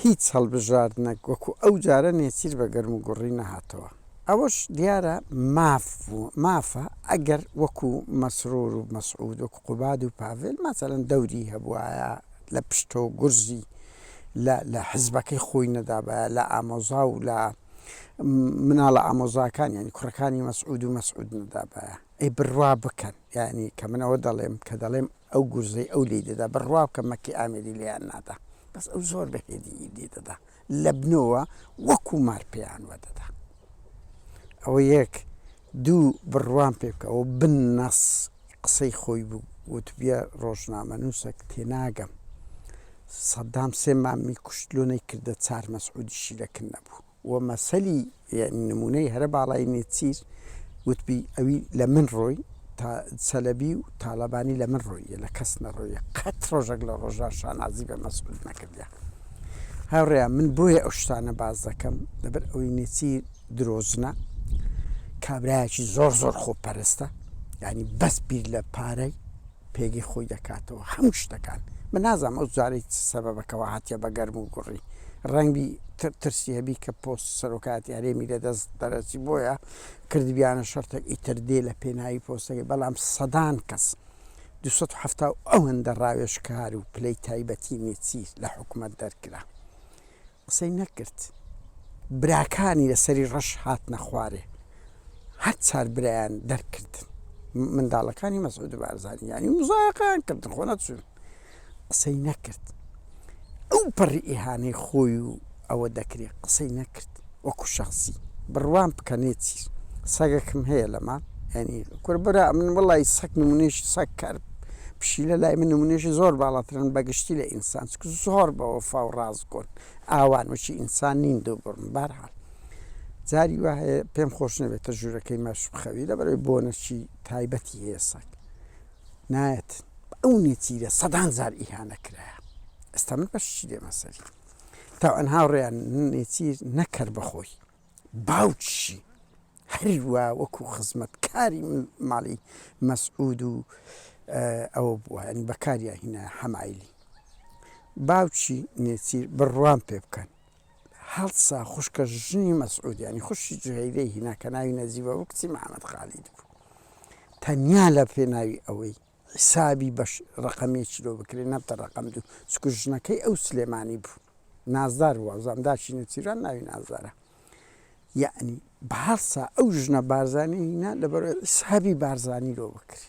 هیچ هەڵبژاردنەک وەکو ئەو جارە نێچیر بە گەرم و گوڕی نەهاتەوە. ئەوەش دیارە مافە ئەگەر وەکو مەسرۆر و مەسعود وەکو قوباد و پاڤێل مەسەڵەن دەوری هەبوایە لە پشتۆ گورزی لە حزبەکەی خۆی نەدابایە لە ئامۆزا و لە مناڵە ئامۆزاکان ینی کوڕەکانی مەسعود و مەسعود نەدابایە ئەی بڕوا بکەن ینی کە منەوە دەڵێم کە دەڵێم ئەو گورزەی ئەو لی دەدا بڕوا بکە مەکی ئامێری لیان نادا بەس ئەو زۆر بەهێدی لی دەدا لە بنەوە وەکو مار پێیان وەدەدا. ئەوە یەک دوو بڕوان پێ بکە ئەو بنەس قسەی خۆی بوو وتبیە ڕۆژنامە نووسێک تێناگەم سەدام سێ مامی کوشتلۆنەی کردە چار مەسعودیشی لەکن نەبوو وە مەسەلی نمونەی هەرە باڵای نێچیر وتبی ئەوی لە من ڕۆی تا سەلەبی و تاالبانی لە من ڕۆیە لە کەس نەڕۆیە قەت ڕۆژێک لە ڕۆژان شانازی بە مەسعود نەکردیا. هاوڕێیان من بۆیە ئەو شتانە باز دەکەم لەبەر ئەوەی نێچیر درۆزنە کابراایکی زۆر زۆر خۆپەرستە ینی بەس بیر لە پارەی پێگەی خۆی دەکاتەوە هەموو شتەکان من نازانم ئەو جارێک سەبەبەکەەوە هاتیە بە گەرم و گوڕی ڕەنگی ترسی هەبی کە پۆست سەرۆکاتی هەرێمی لە دەست دەرەچی بۆیە کردبیانە شەرتێک ئیتر دێ لە پێناوی پۆستەکەی بەڵام سەدان کەس 270 ئەوەندە ڕاوێژکار و پلەی تایبەتی نێچیر لە حکوومەت دەرکرا قسەی نەکرد براکانی لەسەری ڕەش هات نەخوارێ هەر چار برایان دەرکردن منداڵەکانی مەسعود بارزانی ینی مزایقیان کردن خۆ نەچوون قسەی نەکرد ئەو پەڕی ئیهانەی خۆی و ئەوە دەکرێت قسەی نەکرد وەکو شخصی بڕوان بکە نێچیر سەگەکم هەیە لەمان ینی کوربەرە من وڵی سەک نمونێشی سەک کار پشیلە لای من نمونێشی زۆر باڵاترن بەگشتی لە ئینسان زۆر بە وەفا و ڕاز کۆن ئاوان وشی ئینسان نین دوو بڕم بارحال جاری وایە پێم خۆش نەبێتە ژوورەکەی مەش بخەوی لەبەرەوەی بۆنەشی تایبەتی هەیە سەگ نایەت ئەو نێچیرە سەدان زار ئیهانە کرایە ئێستا من بەشی لێ مەسەری تا ئەن هاوڕێیان نێچیر نەکەر بەخۆی باوچی هەروە وەکو خزمەتکاری ماڵی مەسعود و ئەوە بووە ینی بەکاریە هینە حەمایلی باوچی نێچیر بڕوان پێ بکەن هەڵسا خوشکە ژنی مەسعود ینی خوشی جوهەیرەی هیناکە ناوی نەزیبە و کچی محەممەد خالید بوو تەنیا لە پێناوی ئەوەی حسابی بەش ڕقەمێکی لۆ بکرێت نەبتە ڕقەم دوو چکو ژنەکەی ئەو سلێمانی بوو نازدار وە زامداشی نێچیران ناوی نازدارە یعنی بەهەڵسا ئەو ژنە بارزانانی هینا لەبەر حسابی بارزانی لۆ بکری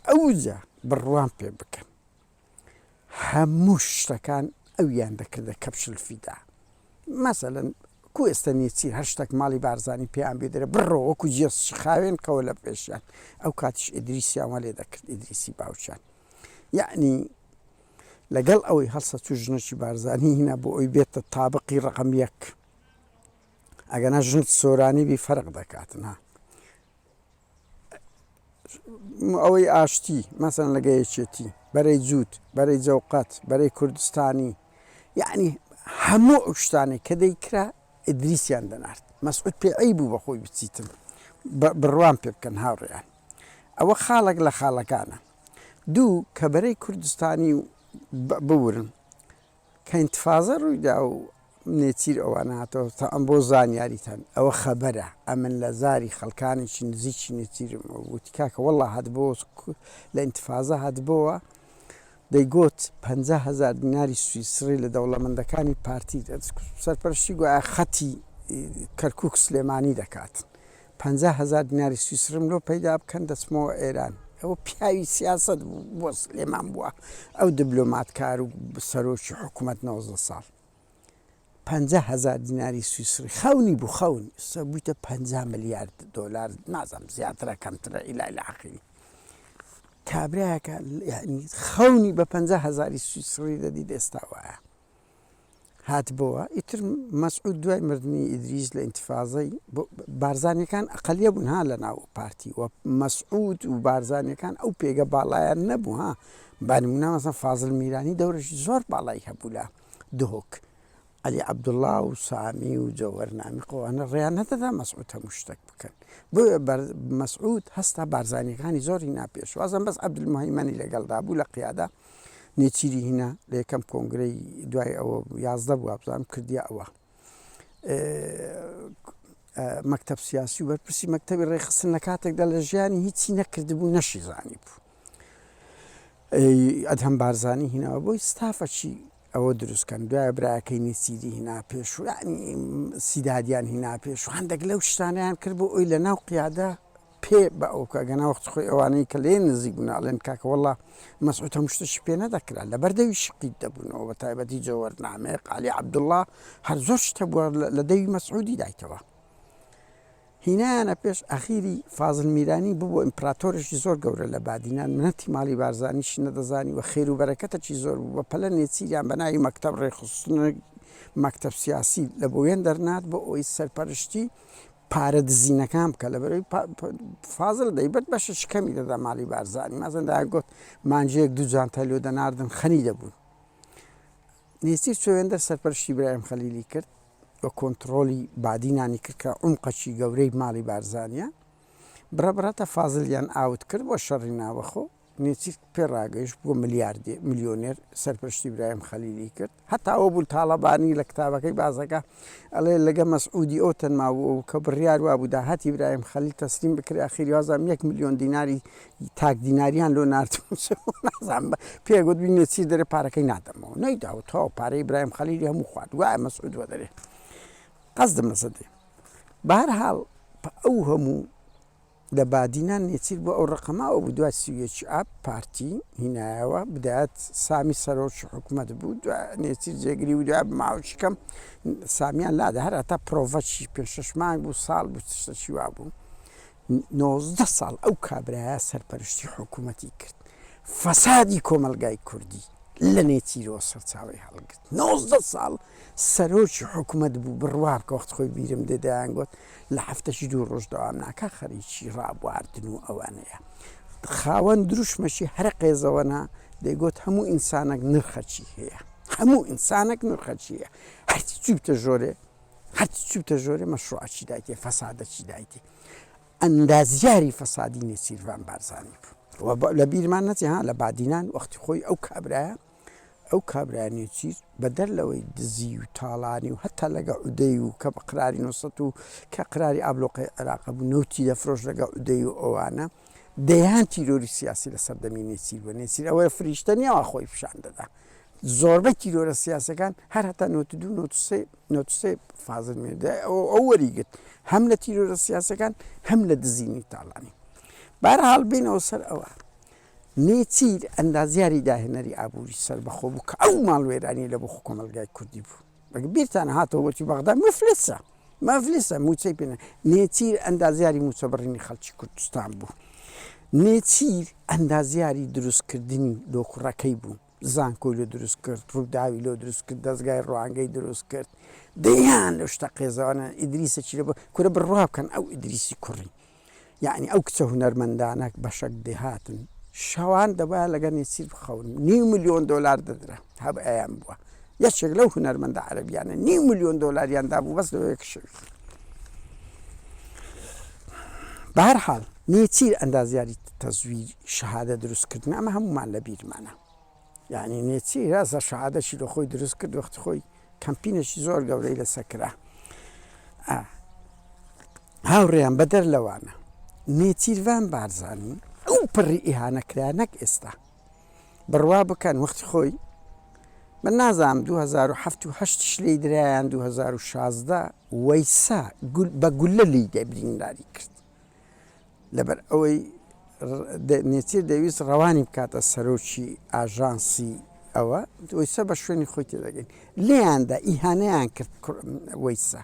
ئەوجا بڕوان پێ بکەن هەموو شتەکان ئەویان دەکردە کەپشل فیدا مەسەلەن کو ئێستا نێچیر هەر شتێک ماڵی بارزانی پێیان بێدرە بڕۆ وەکو جێس خاوێن کەوە لە پێشیان ئەو کاتیش ئیدریسیانوە لێ دەکرد ئیدریسی باوچان یعنی لەگەڵ ئەوەی هەڵسە تو ژنەی بارزانی هینا بۆ ئەوی بێتە تابقی ڕقم یەک ئەگەنا ژن سۆرانی بی فەرق دەکاتن ها ئەوەی ئاشتی مەسەن لەگەیەکێتی بەرەی جووت بەرەی جەوقەت بەرەی کوردستانی یعنی هەموو ئەو شتانێک کە دەیکرا ئیدریسیان دەنارد مەسعود پێعەی بوو بەخۆی بچیتن بڕوان پێ بکەن هاوڕێیان ئەوە خاڵێک لە خاڵەکانە دوو کە بەرەی کوردستانی بورن کە ئینتفازە ڕوویدا و نێچیر ئەوانە هاتەوە تا ئەم بۆ زانیاریتان ئەوە خەبەرە ئەمن لە زاری خەڵکانێکی نزیکی نێچیرم وتی کاکە وەڵڵا هاتبۆ لە ئینتفازە هاتبۆوە دەیگوت 50,000 دیناری سویسری لە دەوڵەمەندەکانی پارتی سەرپەرشتی گویا خەتی کەرکووک سلێمانی دەکات 50,000 دیناری سویسرم لۆ پەیدا بکەن دەچمەوە ئێران ئەوە پیاوی سیاست بۆ سلێمان بووە ئەو دیبلۆماتکار و سەرۆکی حکوومەت 90 ساڵ 50,000 دیناری سویسری خەونی بوو خەون بوویتە 50 ملیارد دۆلار نازانم زیاترە کەمترە ئیلای لاخری کابراایەکە یعنی خەونی بە 50,000 سویسری دەدی ئێستا وایە هاتبەوە ئیتر مەسعود دوای مردنی ئیدریس لە ئینتفازەی بارزانیەکان ئەقەلیە بوون ها لە ناو پارتی و مەسعود و بارزانیەکان ئەو پێگە باڵایان نەبوو ها بانمونە مەسەن فازڵ میرانی دەورەشی زۆر باڵای هەبوو لە دهۆک عەلی عەبدوڵڵا و سامی و جەوهەرنامی قەوانە ڕێیان نەدەدا مەسعود هەموو شتێک بکەن بۆیە مەسعود هەستا بارزانیەکانی زۆری ناپێش وازم بەس عەبدولموهەیمەنی لەگەڵدا بوو لە قیادا نێچیری هینا لە یەکەم کۆنگرەی دوای ئەوە 11 بوو بزانم کردیا ئەوە مەکتەب سیاسی و بەرپرسی مەکتەبی ڕێخستن لە کاتێکدا لە ژیانی هیچی نەکردبوو نەشی زانی بوو ئەدهەم بارزانی هیناوە بۆی ستافەچی ئەوە دروستکەن دوایە برایەکەی نێچیری هینا پێش و ینی سیدادیان هینا پێش و هەندێک لەو شتانیان کرد بۆ ئەوی لە ناو قیادە پێ بە ئەو کەگەناوەخت خۆی ئەوانەی کە لێ نزیک بووناڵێن کاکە وەڵا مەسعود هەموو شتەشی پێ نەدەکرا لە بەردەوی شقیت دەبوونەوە بە تایبەتی جەوەرنامەیە قالی عەبدوڵڵا هەر زۆر شتە بووە لە دەوی مەسعودی دایتەوە هینایانە پێش ئەخیری فازڵ میرانی بوو بۆ ئیمپراتۆرێکی زۆر گەورە لە بادینان منەتی ماڵی بارزانیشی نەدەزانی و خێر و بەرەکەتەکی زۆر بوو بە پەلە نێچیریان بە ناوی مەکتەب ڕێخستن مەکتەب سیاسی لە بۆیەن دەرنات بۆ ئەوی سەرپەرشتی پارە دزینەکان بکە لە بەرەوەی فازڵ دەیبەت بەشە شکەمی دەدا ماڵی بارزانی مازەندایان گوت مانجەیەک دوو جانتای لێ دەناردن خەنی دەبوون نێچیر چۆوێندە سەرپەرشتی ئیبراهیم خەلیلی کرد بە کۆنتڕۆلی بادینانی کرد کە عومقەکی گەورەی ماڵی بارزانیە بڕەبڕەتە فازڵیان ئاوت کرد بۆ شەڕی ناوەخۆ نێچیر پێڕاگەیشت بۆ ملیاردێ میلیۆنێر سەرپەرشتی ئیبراهیم خەلیلی کرد هەتا ئەوە بوو تاڵەبانی لە کتابەکەی بازەکە ئەڵێ لەگە مەسعودی ئەو تەنما بوو کە بڕیار وا بوو داهاتی ئیبراهیم خەلیل تەسلیم بکرێ ئاخیری وازام 1 میلیۆن دیناری تاک دیناریان لۆ نازانم پێگوت بی نێچیر دەرێ پارەکەی نادەمەوە نەیداوە تەواو پارەی ئیبراهیم خەلیلی هەموو خوارد وایە مەسعود وەدەرێ قەزدم لەسەدێ بەهەرحاڵ ئەو هەموو لە بادینان نێچیر بۆ ئەو ڕقەماوە بوو دوای سویەکی ئاب پارتی هینایەوە بدایەت سامی سەرۆکی حکوومەت بوو نێچیر جێگری و دوای ماوەچکەم سامیان لادە هەر هەتا پرۆڤەچی 5-6 مانگ بوو ساڵ بوو تشتەچی وا بوو 19 ساڵ ئەو کابرایە سەرپەرشتی حکوومەتی کرد فەسادی کۆمەلگای کوردی لە نێچیرەوە سەرچاوی هەڵگرت 19 ساڵ سەرۆکی حکوومەت بوو بڕوا بکە وەخت خۆی بیرم دێدایان گوت لە هەفتەشی 2 ڕۆژ دەوام ناکە خەریکی ڕابواردن و ئەوانەیە خاوەن دروشمەشی هەر قێزەوەنا دەیگوت هەموو ئینسانێک نرخەچی هەیە هەموو ئینسانێک نرخەچی هەیە هەرچی چوبتە ژۆرێ هەرچی چوبتە ژۆرێ مەشروعەچی دایتێ فەسادەچی دایتێ ئەندازیاری فەسادی نێچیروان بارزانی بوو لە بیرمان نەچێ ها لە بادینان وەختی خۆی ئەو کابرایە ئەو کابرایانێکیز بەدەر لەوەی دزی و تاڵانی و هەتا لەگە عودەی و کە بە قراری 900 و کە قراری ئابلۆقی عێراق بوو نەوتی دەفرۆش لەگە عودەی و ئەوانە دەیان تیرۆری سیاسی لە سەردەمی نێچیر بووە نێچیر ئەوەیە فریشتە نییەوە خۆی پیشان دەدا زۆربەی تیرۆرە سیاسەکان هەر هەتا 92 فازڵ مێدا ئەو وەریگرت هەم لە تیرۆرە سیاسەکان هەم لە دزینی تاڵانی بەهەرحاڵ بینەوە سەر ئەوە نێچیر ئەندازیاری داهێنەری ئابووری سەر بەخۆ بوو کە ئەو ماڵوێرانی لە بۆ کۆمەلگای کوردی بوو بەگە بیرتانە هاتەوە بۆچی بەغدا مەفلسە موچەی پێنە نێچیر ئەندازیاری موچەبڕینی خەڵکی کوردستان بوو نێچیر ئەندازیاری دروستکردنی لۆکوڕەکەی بوو زانکۆی لە دروست کرد ڕووداوی لۆ دروست کرد دەستگای ڕوانگەی دروست کرد دەیان لە شتە قێزەوانە ئیدریسەکی لە بۆ کورە بڕوا بکەن ئەو ئیدریسی کوڕی یعنی ئەو کچە هونەرمەندانە بەشەک دێهاتن شەوان دەبایە لەگە نێچیر بخەون $5 ملیۆن دەدرا هەب ئەیان بووە یەکێک لەو هونەرمەندە عەرەبیانە $5 ملیۆن دابوو بەس لەوەیەک شەوی بەهەرحاڵ نێچیر ئەندازیاری تەزویر شەهادە دروستکردن ئەمە هەمومان لە بیرمانە یعنی نێچیر هەسە شەهادەشی لە خۆی دروست کرد وەختی خۆی کەمپینێکی زۆر گەورەی لەسەکرا هاوڕێیان بەدەر لەوانە نێچیروان بارزانی ئەو پڕی ئیهانەکرا نەک ئێستا بڕوا بکەن وەختی خۆی من نازانم 2007 و 8 لێی درایان 2016 وەیسا بە گولە لی دەبرینداری کرد لەبەر ئەوەی نێچیر دەویست ڕەوانی بکاتە سەرۆکی ئاژانسی ئەوە وەیسا بە شوێنی خۆی تێدەگەین لێیاندا ئیهانەیان کرد وەیسا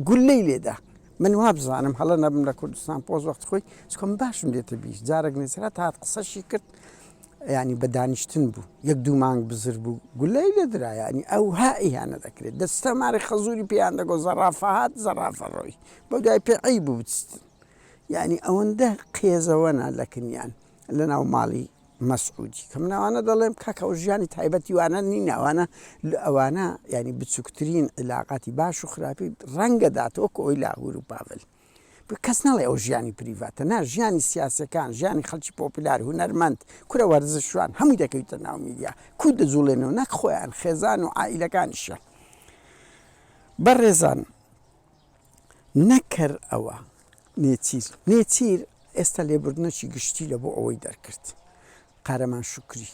گولەی لێدا من وا بزانم هەڵە نەبم لە کوردستان پۆز وەخت خۆی چکۆم باشم دێتە بیش جارێک نێچرا تا قسەشی کرد ینی بە دانیشتن بوو 1-2 مانگ بزر بوو گولەی لێدرا ینی ئەو ها ئیهانە دەکرێت دەستەماری خەزوری پێیان دەگۆ زەرافەهات زەرافەڕۆی بۆ دوای پێعی بوو بچتن یعنی ئەوەندە قێزەوەنا لەکنیان لە ناو ماڵی مەسعودی کە مناوانە دەڵێم کاکە ئەو ژیانی تایبەتی وانە نیناوانە ئەوانە ینی بچووکترین علااقاتی باش و خراپی ڕەنگە داتەوە کە ئەوی لاهور و پاڤل کەس ناڵێ ئەو ژیانی پریڤاتە، نا ژیانی سیاسەکان، ژیانی خەڵکی پۆپیلار، هونەرمەند، کورە وەرزشوان هەمووی دەکەویتە ناو میدیا، کو دەجوڵێنەوە نەک خۆیان خێزان و عائیلەکانیشە. بەڕێزان، نەکەر ئەوە نێچیر ئێستا لێبوردنەکی گشتی لە بۆ ئەوەی دەرکرد. قارەمان شوکری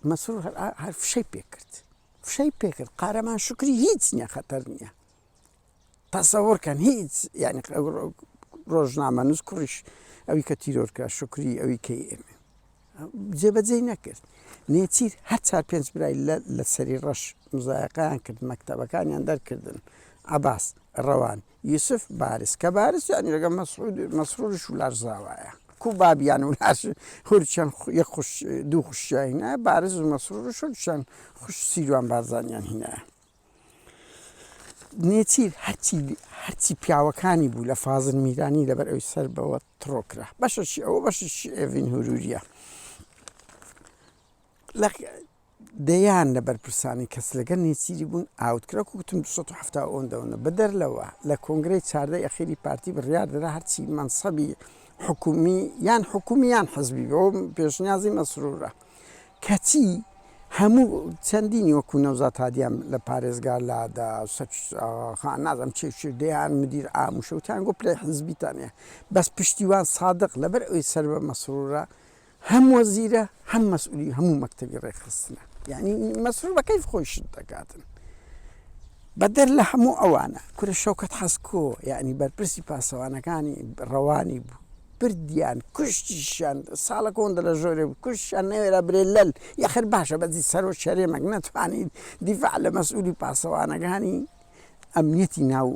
مەسرور هەر فشەی پێکرد قارەمان شوکری هیچ نییە، خەتەر نییە. تەسەوڕکەن هیچ یعنی ڕۆژنامە نووس کوڕیش ئەوی کە تیرۆرکە شوکری ئەوی کەی ئێمە جێبەجێی نەکرد. نێچیر هەر 4-5 برای لە سەری ڕەش مزایقەیان کرد، مەکتەبەکانیان دەرکردن. عەباس، ڕەوان، یوسف، بارز کە بارز یعنی لەگەڵ مەسرۆریش و لارزاوایە، کو بابیان و لاش هورچەند یەک دوو خوشیان هینایە، بارز و مەسرۆریش هورچەند خوش سیروان بارزانیان هینایە. نێچیر هەرچی پیاوەکانی بوو لە فازڵ میرانی لەبەر ئەوی سەر بەوە تڕۆکرا. بەشەشی ئەوە بەشی ئێڤین هوروریە. دەیان لە بەرپرسانی کەس لەگەر نێچیری بوون ئاوتکرا کوتم 270 ئەوەندەوەنە بەدەرلەوە لە کۆنگرەی 14 ئەخیری پارتی بڕیار دەرا هەرچی مەنسەبی حکومی یان حزبی بەوە پێشنیازی مەسرورە کەچی هەموو چەندینی وەکو نەوزات هادیان لە پارێزگار لادا نازم چێ دەیان مدیر ئاموشەوتیان گۆ پلەی حزبیتانەیە، بەس پشتیوان سادق لەبەر ئەوی سەر بە مەسرورە هەم وەزیرە هەم مەسئولی هەموو مەکتەبی ڕێکخستنە. یعنی مەسرور بە کەیف خۆی شت دەکاتن. بەدەر لە هەموو ئەوانە کورە شەوکەت حەسکۆ یعنی بەرپرسی پاسەوانەکانی ڕەوانی بوو، بردیان کوشتیشان ساڵە کۆندە لە ژۆرێ بوو، کوشتیان نەوێرە برێ لەل یەخر باشە بەزی سەرۆ شەرێمەک نەتوانین دیفاع لە مەسئولی پاسەوانەکانی ئەمنیەتی ناو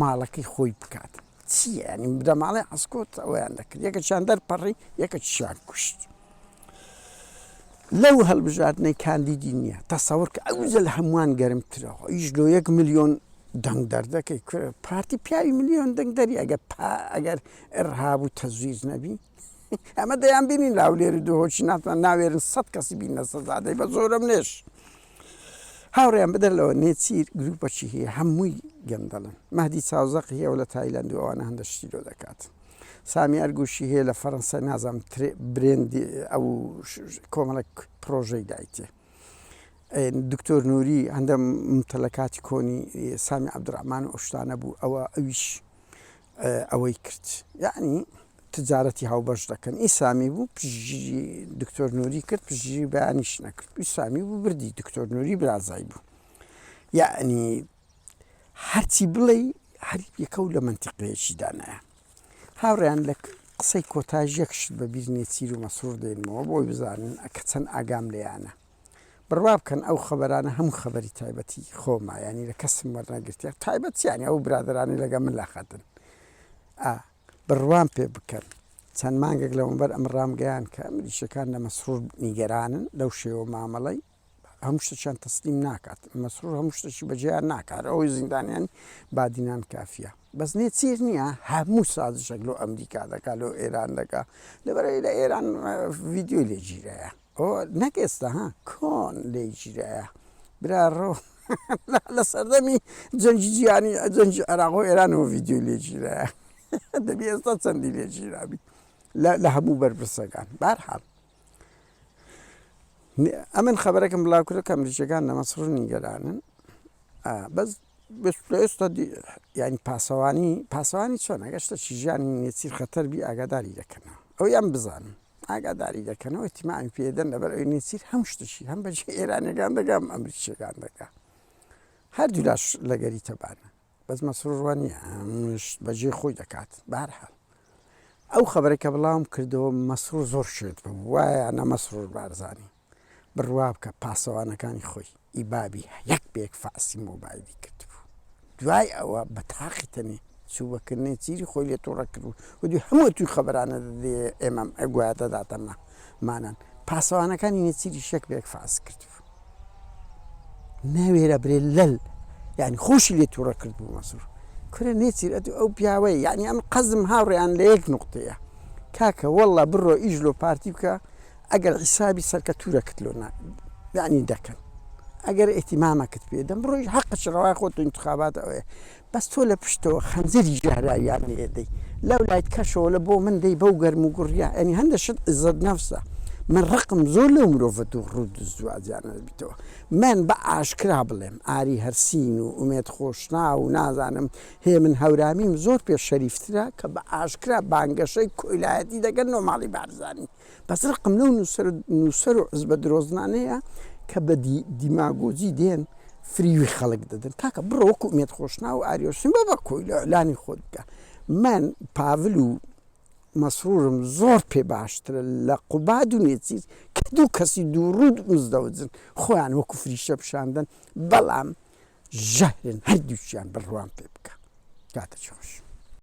ماڵەکەی خۆی بکات. چییە؟ ینی بدەماڵی حەسکۆت ئەویان دەکرد، یەکەچیان دەرپەڕی یەکەچیان کوشت. لەو هەڵبژاردنەی کاندیدی نییە، تەسەوڕ کە ئەوزە لە هەمووان گەرمترەوە، ئیش لۆ 1 ملیۆن دەنگ دەردەکەی پارتی پیاوی ملیۆن دەنگ دەری ئەگەر ئەرهاب و تەزویز نەبی. ئەمە دەیان بینین لاولێری دۆهۆچی ناتوان ناوێرن 100 کەسی بینە سەزادەی بە زۆرم نێش. هاوڕێیان بدەرلەوە نێچیر گروپەکی هەیە هەمووی گەندەڵن. مەهدی چاوزەق هەیە و لە تایلەند و ئەوانە هەندە شتی لۆ دەکات. سامی ئەرگوشی هەیە لە فەڕەنسا نازانم برێندی ئەو کۆمەڵک پرۆژەی دایتێ. دکتۆر نووری هەندە متەلەکاتی کۆنی سامی عەبدوڕەحمان و ئەو شتانە بوو، ئەویش ئەوەی کرد. یعنی تجارەتی هاوبەش دەکەن. ئی سامی بوو پژگیری دکتۆر نووری کرد، پژگیری بەیانیش نەکرد. ئی سامی بوو بردی دکتۆر نووری برازای بوو. یعنی هەرچی بڵێ هەر یەکە و لە منتیقەیەکی دانایە. هاوڕێیان لە قسەی کۆتاژ یەکشت بە بیر نێچیر و مەسرور دێنمەوە بۆی بزانن کە چەند ئاگام لێیانە. بڕوا بکەن ئەو خەبەرانە هەموو خەبەری تایبەتی خۆمە، ینی لە کەسم وەرنەگرتیا تایبەتیانی ئەو برادرانی لەگە من لاخەتن. بڕوان پێ بکەن. چەند مانگێک لەوەبەر ئەم ڕامگەیان کە ئەمریشەکان لە مەسرور نیگەرانن لەو شێوە مامەڵەی هەموو شتەیان تەسلیم ناکات. مەسرور هەموو شتێکی بەجێیان ناکات، ئەوەی زیندانیان بادینان کافیە. بەس نێچیر نییە هەموو سازشێک لۆ ئەمریکا دەکا لۆ ئێران دەکا، لەبەرەوەی لە ئێران ڤیدیۆ لێگیرەیە، ئەوە نەک ئێستا کۆن لێگیرەیە برا ڕۆ لە سەردەمی جەنگی جیهانی جەنگی عێراق و ئێرانەوە ڤیدیۆ لێگیرەیە. دەبی ئێستا چەندی لێگیرابی لە هەموو بەرپرسەکان. بەرحاڵ ئەمن خەبەرەکەم بڵاو کرد کە ئەمریکیەکان لە مەسرور نیگەرانن. بەس ئێستا ینی پاسەوانی چۆن ئەگەشتەکی ژیانی نێچیر خەتەربی ئاگاداری دەکەنەوە، ئەو یان بزانن ئاگاداری دەکەنەوە ئیتیماعی پێدەن لەبەر ئەوی نێچیر هەموو شتێکی هەم بەجێ ئێرانیەکان دەگەم ئەمریکیەکان دەکا، هەردوو لاش لەگەری تەبانە. بەس مەسرور وانە بەجێ خۆی دەکات. بەهەرحاڵ ئەو خەبەرێکە بڵاوم کردەوە مەسرور زۆر شێت بوو، وایە نە مەسرور بارزانی بڕوا بکە پاسەوانەکانی خۆی ئیبابی یەک بێک فاسی مۆبایلی کرد بوو. دوای ئەوە بە تاقی تەنێ چووبەکرد نێچیری خۆی لێ تۆڕە کرد بوو و دوی هەموو توی خەبەرانە دێ ئێمەم ئەگوایە دەداتەمە مانان پاسەوانەکانی نێچیری شەک بێک فاس کرد بوو. ناوێرە برێ لەل یعنی خۆشی لێ تووڕە کرد بوو مەسرور. کورە نێچیر ئەو پیاوەی یعنی ئەم قەزم هاوڕێیان لە یەک نوقتەیە کاکە وەڵڵا بڕۆ ئیش لۆ پارتی بکە ئەگەر حیسابی سەرکەتوورەکەت لۆ یعنی دەکەن ئەگەر ئێتیمامەکەت پێدەم بڕۆی حەقش ڕەوای خۆت و انتخابات ئەوەیە بەس تۆ لە پشتەوە خەنجەری ژاهراییان لێدەی لەو لایت کەشەوە لە بۆ من دەی بەو گەرم و گوڕیا ئەنی هەندە شت عزت نەفسە من ڕقم زۆر لەو مرۆڤەت و ڕوود زوازیانە بێتەوە من بە ئاشکرا بڵێم ئاری هەرسین و ئومێد خۆشنا و نازانم هێ من هەورامیم زۆر پێش شەریفترا کە بە ئاشکرا بانگەشەی کۆیلایەتی دەگەن نۆماڵی بارزانانی بەس ڕقم لەو نووسەر و عزبە درۆزنانەیە کە بە دیماگۆجی دێن فریوی خەڵک دەدەن کاکە بڕۆ وەکو ئومێد خۆشنا و ئاریۆسین بە کۆیلانی خۆت بکە من پاڤل و مەسرورم زۆر پێ باشترە لە قوباد و نێچیر کە دوو کەسی دووڕوود مزدەوجن خۆیان وەکو فریشە پیشاندن بەڵام ژەهرن هەردووچیان بڕوان پێ بکە کاتە چۆش